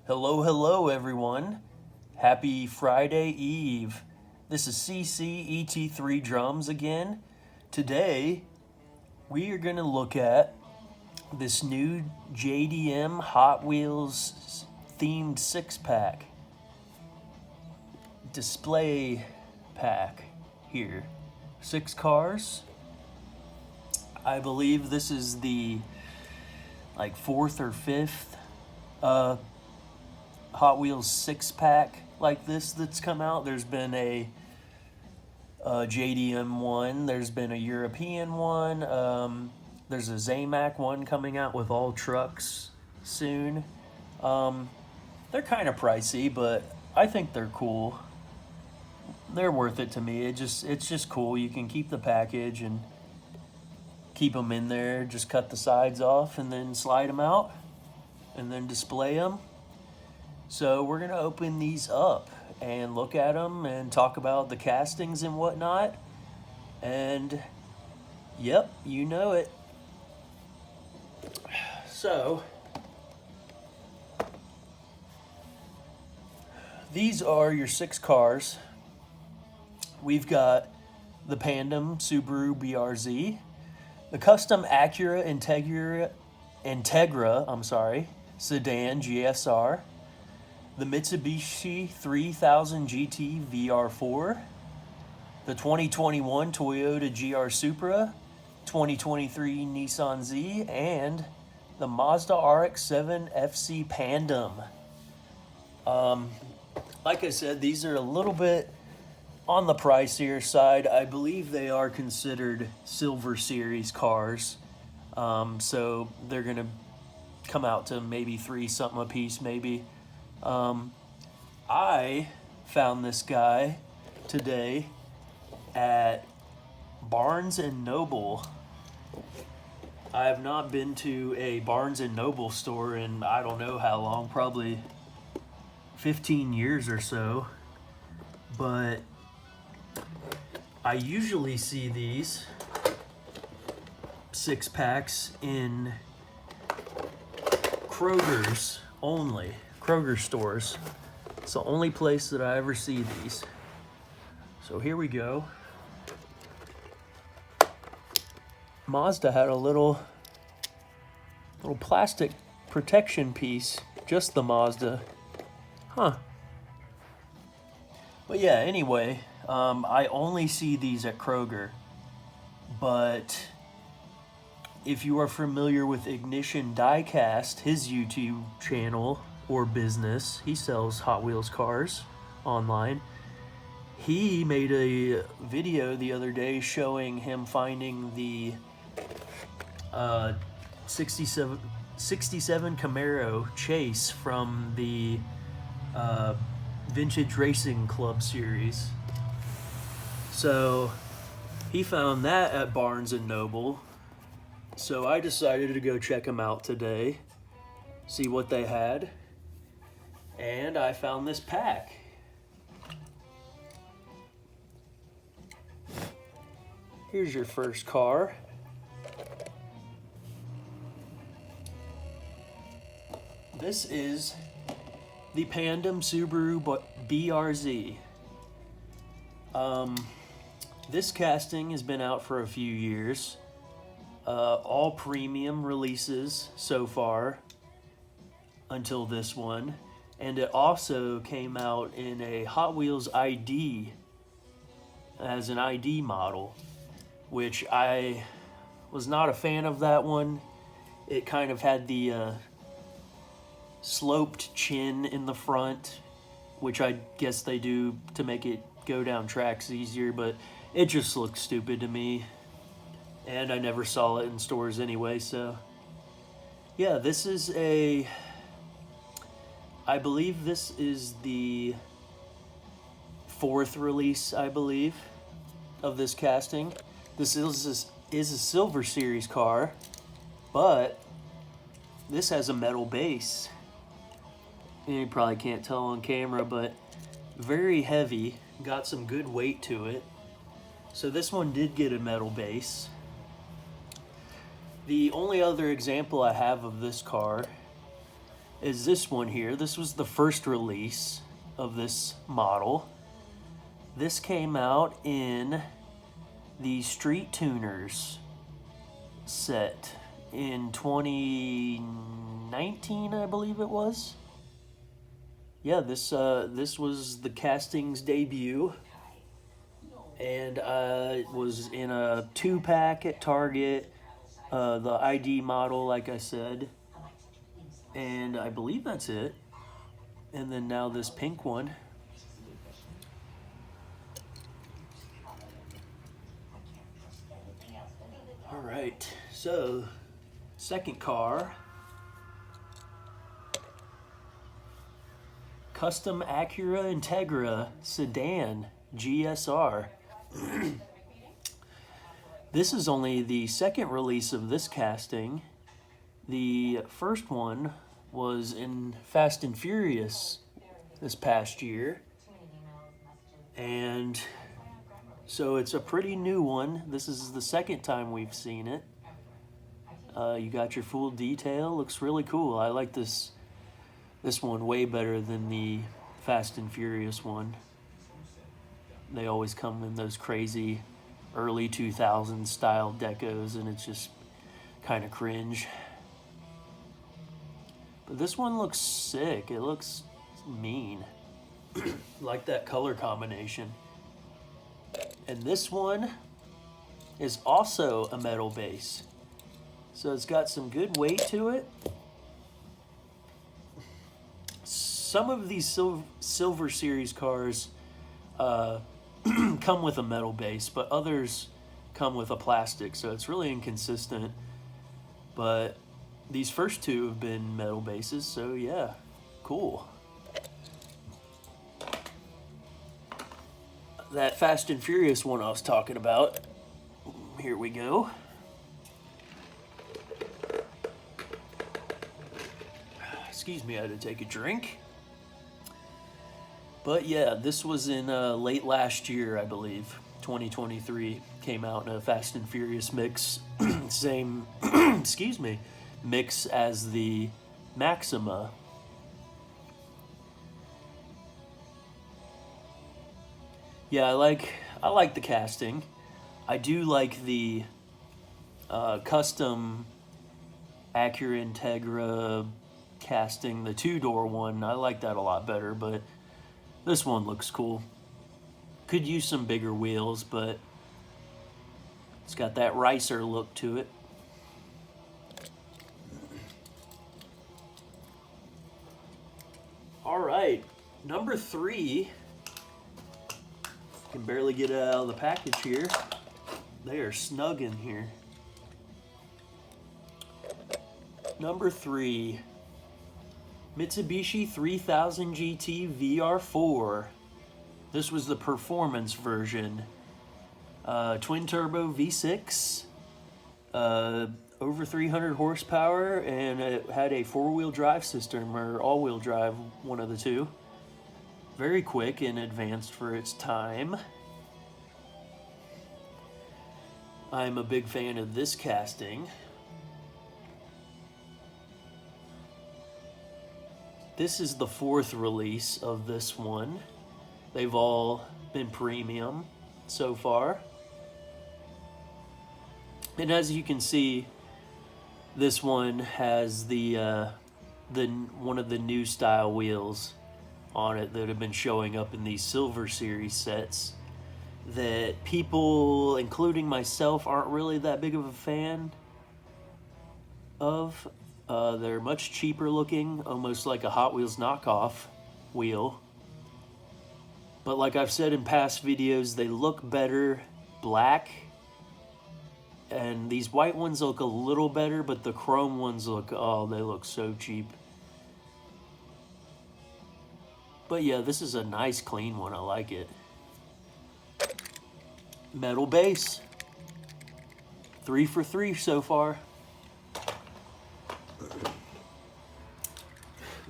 Hello, hello, everyone. Happy Friday Eve. This is CCET3 Drums again. Today, we are going to look at this new JDM Hot Wheels themed six-pack display pack here. 6 cars. I believe this is the fourth or fifth Hot Wheels 6-pack like this that's come out. There's been a JDM one, there's been a European one, there's a Zamac one coming out with all trucks soon. They're kind of pricey, but I think they're cool. They're worth it to me. It's just cool. You can keep the package and keep them in there, just cut the sides off and then slide them out and then display them. So we're going to open these up and look at them and talk about the castings and whatnot. And yep, you know it. So these are your 6 cars. We've got the Pandem Subaru BRZ, the custom Acura Integra, sedan GSR, the Mitsubishi 3000 GT VR4, the 2021 Toyota GR Supra, 2023 Nissan Z, and the Mazda RX7 FC Pandem. Like I said, these are a little bit on the pricier side. I believe they are considered Silver Series cars. So they're going to come out to maybe 3 something a piece, maybe. I found this guy today at Barnes & Noble. I have not been to a Barnes & Noble store in I don't know how long, probably 15 years or so. But I usually see these 6-packs in Kroger's only. Kroger stores. It's the only place that I ever see these. So here we go. Mazda had a little plastic protection piece. Just the Mazda. Huh. But yeah, anyway, I only see these at Kroger. But if you are familiar with Ignition Diecast, his YouTube channel or business, he sells Hot Wheels cars online. He made a video the other day showing him finding the 67 Camaro Chase from the Vintage Racing Club series. So he found that at Barnes & Noble. So I decided to go check them out today, see what they had. And I found this pack. Here's your first car. This is the Pandem Subaru BRZ. This casting has been out for a few years. All premium releases so far until this one. And it also came out in a Hot Wheels ID as an ID model, which I was not a fan of that one. It kind of had the sloped chin in the front, which I guess they do to make it go down tracks easier, but it just looked stupid to me. And I never saw it in stores anyway, so yeah, this is I believe this is the 4th release, I believe, of this casting. This is a Silver Series car, but this has a metal base. And you probably can't tell on camera, but very heavy, got some good weight to it. So this one did get a metal base. The only other example I have of this car is this one here. This was the first release of this model. This came out in the Street Tuners set in 2019, I believe it was. Yeah, this was the casting's debut, and it was in a 2-pack at Target, the ID model, like I said, and I believe that's it. And then now this pink one. All right, so second car, custom Acura Integra sedan GSR. This is only the second release of this casting. The first one was in Fast and Furious this past year, and so it's a pretty new one. This is the second time we've seen it. You got your full detail. Looks really cool. I like this one way better than the Fast and Furious one. They always come in those crazy early 2000s style decos, and it's just kind of cringe. But this one looks sick. It looks mean. Like that color combination. And this one is also a metal base. So it's got some good weight to it. Some of these Silver Series cars come with a metal base, but others come with a plastic, so it's really inconsistent. But these first two have been metal bases, so yeah, cool. That Fast and Furious one I was talking about, here we go. Excuse me, I had to take a drink. But yeah, this was in late last year, I believe. 2023 came out in a Fast and Furious mix. Same, excuse me, mix as the Maxima. Yeah, I like the casting. I do like the custom Acura Integra casting, the 2-door one. I like that a lot better, but this one looks cool. Could use some bigger wheels, but it's got that ricer look to it. All right, number 3. Can barely get it out of the package here. They are snug in here. Number 3. Mitsubishi 3000 GT VR4. This was the performance version. Twin turbo V6, over 300 horsepower, and it had a 4-wheel drive system, or all-wheel drive, one of the two. Very quick and advanced for its time. I'm a big fan of this casting. This is the 4th release of this one. They've all been premium so far. And as you can see, this one has the one of the new style wheels on it that have been showing up in these Silver Series sets that people, including myself, aren't really that big of a fan of. They're much cheaper looking, almost like a Hot Wheels knockoff wheel. But like I've said in past videos, they look better black. And these white ones look a little better, but the chrome ones look, oh, they look so cheap. But yeah, this is a nice clean one. I like it. Metal base. 3 for 3 so far.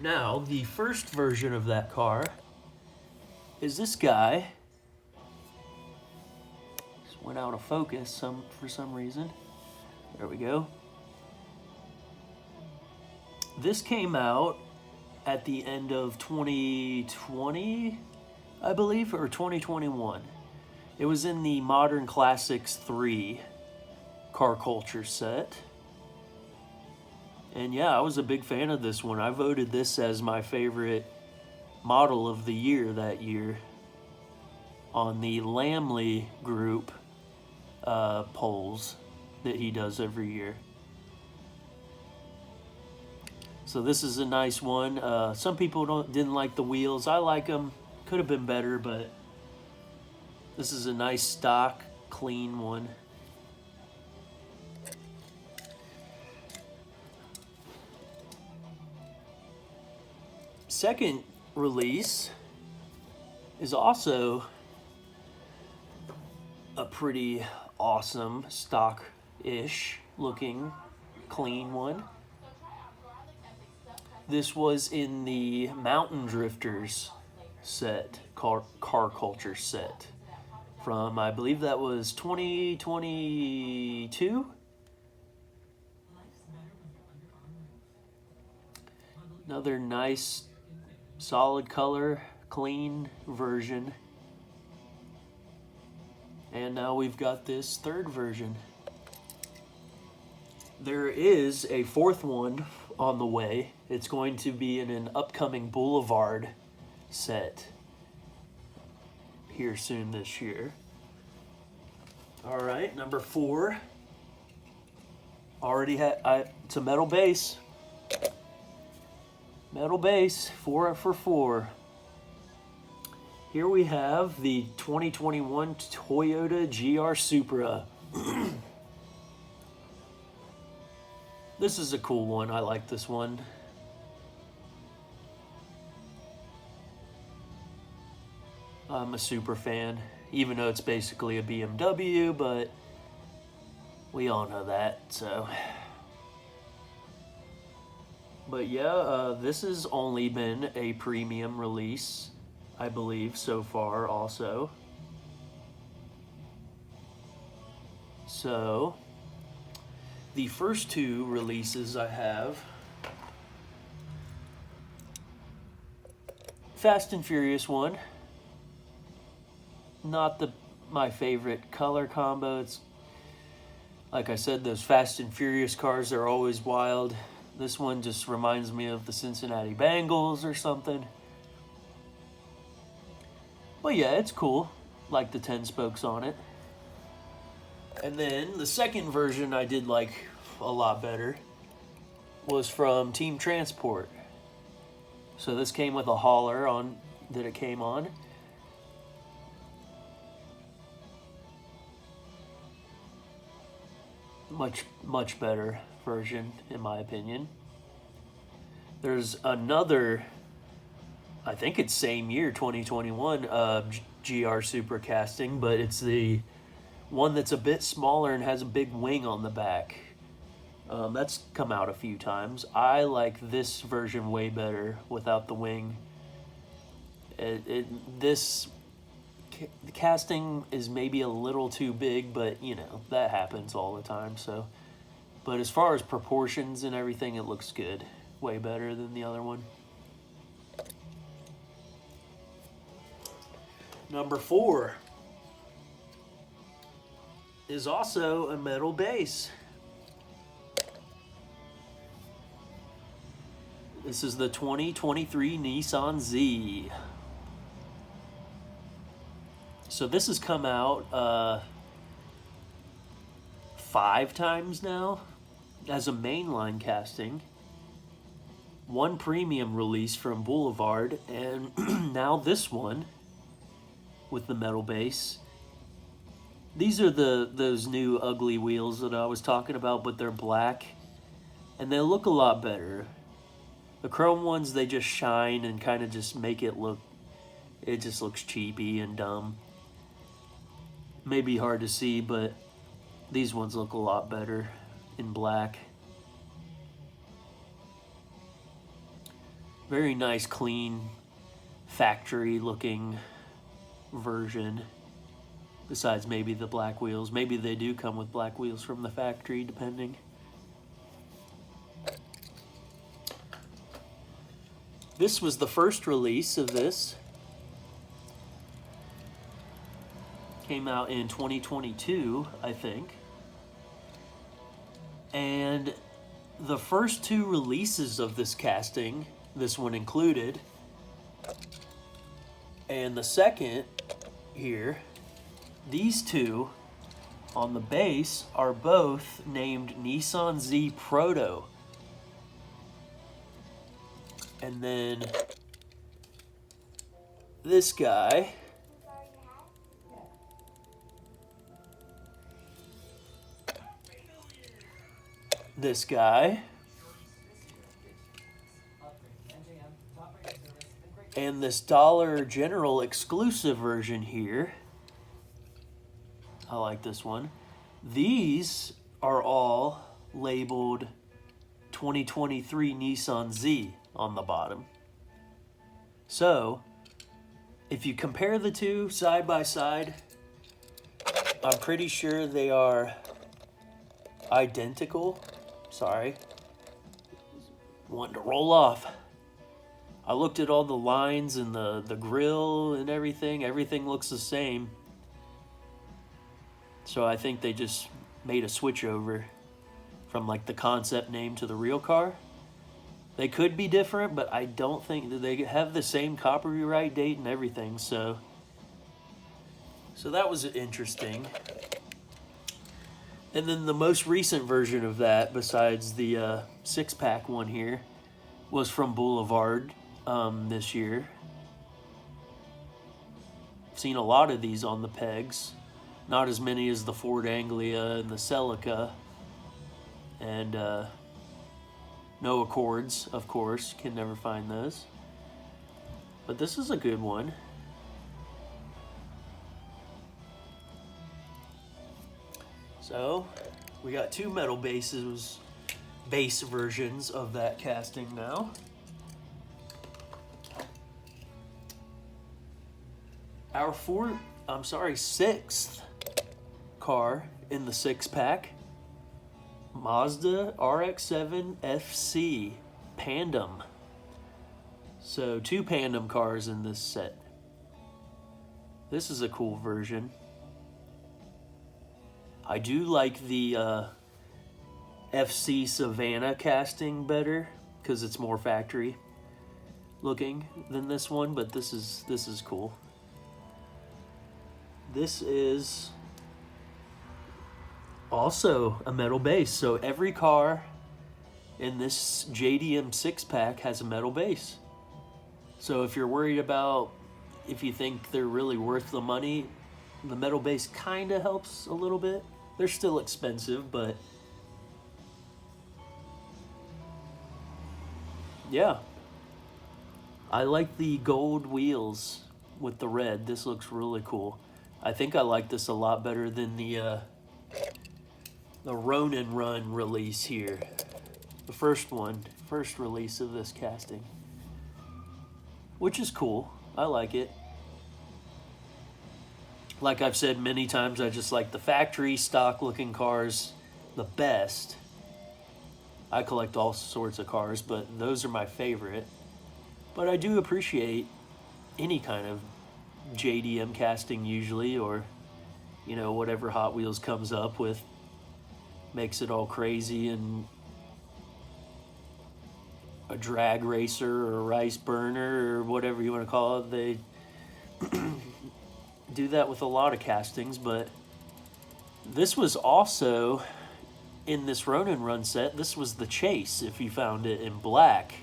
Now, the first version of that car is this guy. Just went out of focus for some reason. There we go. This came out at the end of 2020, I believe, or 2021. It was in the Modern Classics 3 car culture set. And yeah, I was a big fan of this one. I voted this as my favorite model of the year that year on the Lamley group polls that he does every year. So this is a nice one. Some people didn't like the wheels. I like them. Could have been better, but this is a nice stock, clean one. Second release is also a pretty awesome stock-ish looking clean one. This was in the Mountain Drifters set, car culture set from, I believe that was 2022. Another nice solid color, clean version. And now we've got this third version. There is a fourth one on the way. It's going to be in an upcoming Boulevard set here soon this year. All right, number 4. Already had, it's a metal base. Metal base, 4 for 4. Here we have the 2021 Toyota GR Supra. This is a cool one. I like this one. I'm a Supra fan, even though it's basically a BMW, but we all know that, so. But yeah, this has only been a premium release, I believe, so far also. So, the first 2 releases I have, Fast and Furious one. Not my favorite color combo. It's, like I said, those Fast and Furious cars are always wild. This one just reminds me of the Cincinnati Bengals or something. But yeah, it's cool. Like the 10 spokes on it. And then the second version I did like a lot better was from Team Transport. So this came with a hauler on that it came on. Much better version, in my opinion. There's another, I think it's same year, 2021, GR Supra casting, but it's the one that's a bit smaller and has a big wing on the back. That's come out a few times. I like this version way better without the wing. This casting is maybe a little too big, but you know, that happens all the time. So, but as far as proportions and everything, it looks good. Way better than the other one. Number 4 is also a metal base. This is the 2023 Nissan Z. So this has come out 5 times now as a mainline casting. 1 premium release from Boulevard, and now this one with the metal base. These are those new ugly wheels that I was talking about, but they're black, and they look a lot better. The chrome ones, they just shine and kind of just make it look, it just looks cheapy and dumb. Maybe hard to see, but these ones look a lot better in black. Very nice, clean, factory-looking version. Besides maybe the black wheels. Maybe they do come with black wheels from the factory, depending. This was the first release of this. Came out in 2022, I think. And the first two releases of this casting, this one included, and the second here, these two on the base are both named Nissan Z Proto. And then this guy, and this Dollar General exclusive version here. I like this one. These are all labeled 2023 Nissan Z on the bottom. So, if you compare the two side by side, I'm pretty sure they are identical. Sorry. Wanting to roll off. I looked at all the lines and the grill and everything. Everything looks the same. So I think they just made a switch over from like the concept name to the real car. They could be different, but I don't think that they have the same copyright date and everything. So that was interesting. And then the most recent version of that, besides the six-pack one here, was from Boulevard this year. I've seen a lot of these on the pegs. Not as many as the Ford Anglia and the Celica. And no Accords, of course. Can never find those. But this is a good one. So, we got two metal base versions of that casting now. Our sixth car in the six-pack, Mazda RX7 FC Pandem. So, two Pandem cars in this set. This is a cool version. I do like the FC Savannah casting better because it's more factory looking than this one, but this is cool. This is also a metal base, so every car in this JDM six-pack has a metal base. So if you're worried about if you think they're really worth the money, the metal base kind of helps a little bit. They're still expensive, but yeah. I like the gold wheels with the red. This looks really cool. I think I like this a lot better than the Ronin Run release here. The first release of this casting. Which is cool. I like it. Like I've said many times, I just like the factory stock looking cars the best. I collect all sorts of cars, but those are my favorite. But I do appreciate any kind of JDM casting usually, or, you know, whatever Hot Wheels comes up with. Makes it all crazy and a drag racer or a rice burner or whatever you want to call it. They do that with a lot of castings, but this was also in this Ronin Run set. This was the Chase, if you found it in black.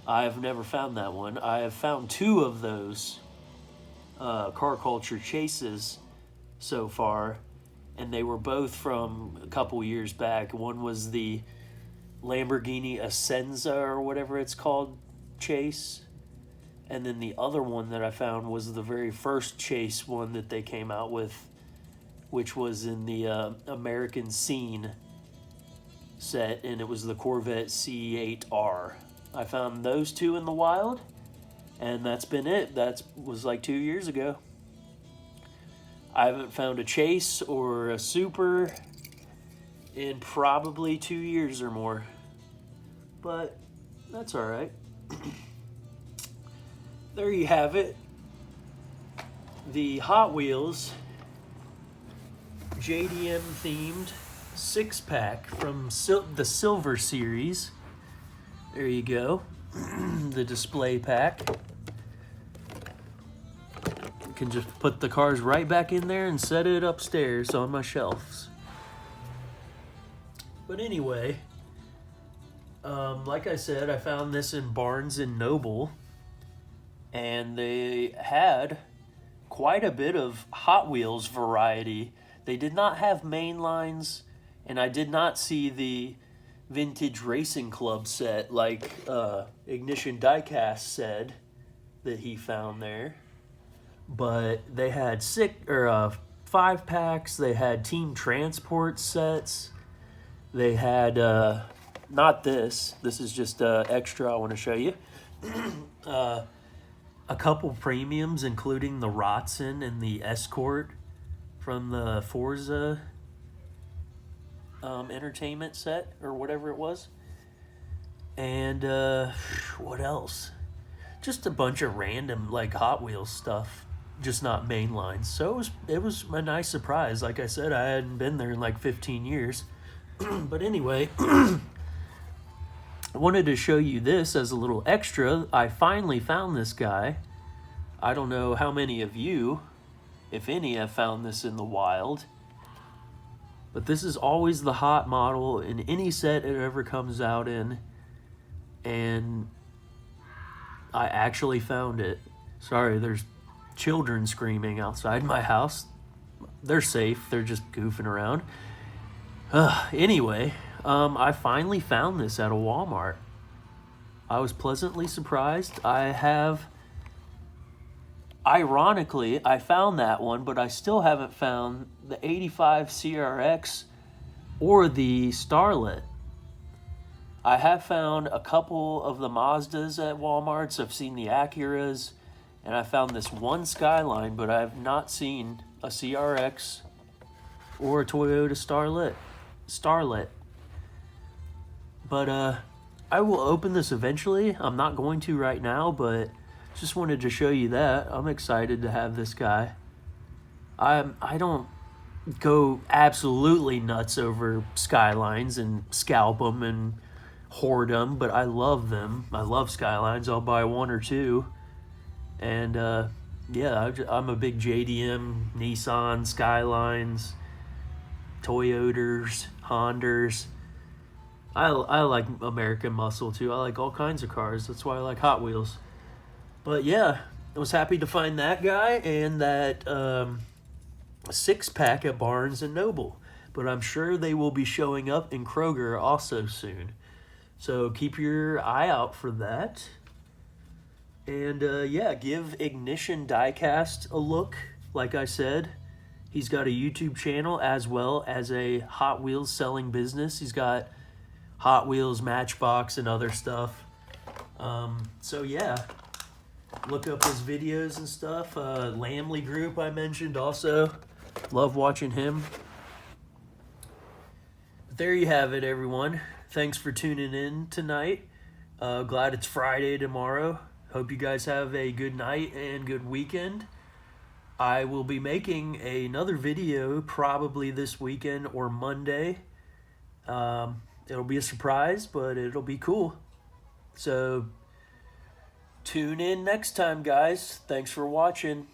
I have never found that one. I have found two of those car culture Chases so far, and they were both from a couple years back. One was the Lamborghini Essenza or whatever it's called Chase, and then the other one that I found was the very first Chase one that they came out with, which was in the American Scene set, and it was the Corvette C8R. I found those two in the wild, and that's been it. That was like 2 years ago. I haven't found a Chase or a Super in probably 2 years or more, but that's all right. there you have it. The Hot Wheels JDM themed 6-pack from the Silver Series. There you go. The display pack. You can just put the cars right back in there and set it upstairs on my shelves. But anyway, like I said, I found this in Barnes and Noble, and they had quite a bit of Hot Wheels variety. They did not have main lines, and I did not see the Vintage Racing Club set like Ignition Diecast said that he found there. But they had 5 packs. They had Team Transport sets. They had not this. This is just extra. I want to show you. A couple premiums, including the Rotson and the Escort from the Forza entertainment set, or whatever it was. And what else? Just a bunch of random like Hot Wheels stuff, just not main lines. So it was a nice surprise. Like I said, I hadn't been there in like 15 years. But anyway, I wanted to show you this as a little extra. I finally found this guy. I don't know how many of you, if any, have found this in the wild. But this is always the hot model in any set it ever comes out in. And I actually found it. Sorry, there's children screaming outside my house. They're safe. They're just goofing around. Anyway, I finally found this at a Walmart. I was pleasantly surprised. Ironically, I found that one, but I still haven't found the 85 CRX or the Starlet. I have found a couple of the Mazdas at Walmarts. I've seen the Acuras, and I found this one Skyline, but I have not seen a CRX or a Toyota Starlet. But I will open this eventually. I'm not going to right now, but just wanted to show you that. I'm excited to have this guy. I don't go absolutely nuts over Skylines and scalp them and hoard them, but I love them. I love Skylines. I'll buy one or two. And yeah, I'm a big JDM, Nissan, Skylines, Toyotas, Hondas. I like American muscle too. I like all kinds of cars. That's why I like Hot Wheels. But yeah, I was happy to find that guy and that 6-pack at Barnes and Noble. But I'm sure they will be showing up in Kroger also soon. So keep your eye out for that. And yeah, give Ignition Diecast a look. Like I said, he's got a YouTube channel as well as a Hot Wheels selling business. He's got Hot Wheels, Matchbox, and other stuff. So yeah, look up his videos and stuff. Lamley Group I mentioned also. Love watching him. But there you have it, everyone. Thanks for tuning in tonight. Glad it's Friday tomorrow. Hope you guys have a good night and good weekend. I will be making another video probably this weekend or Monday. It'll be a surprise, but it'll be cool. So tune in next time, guys. Thanks for watching.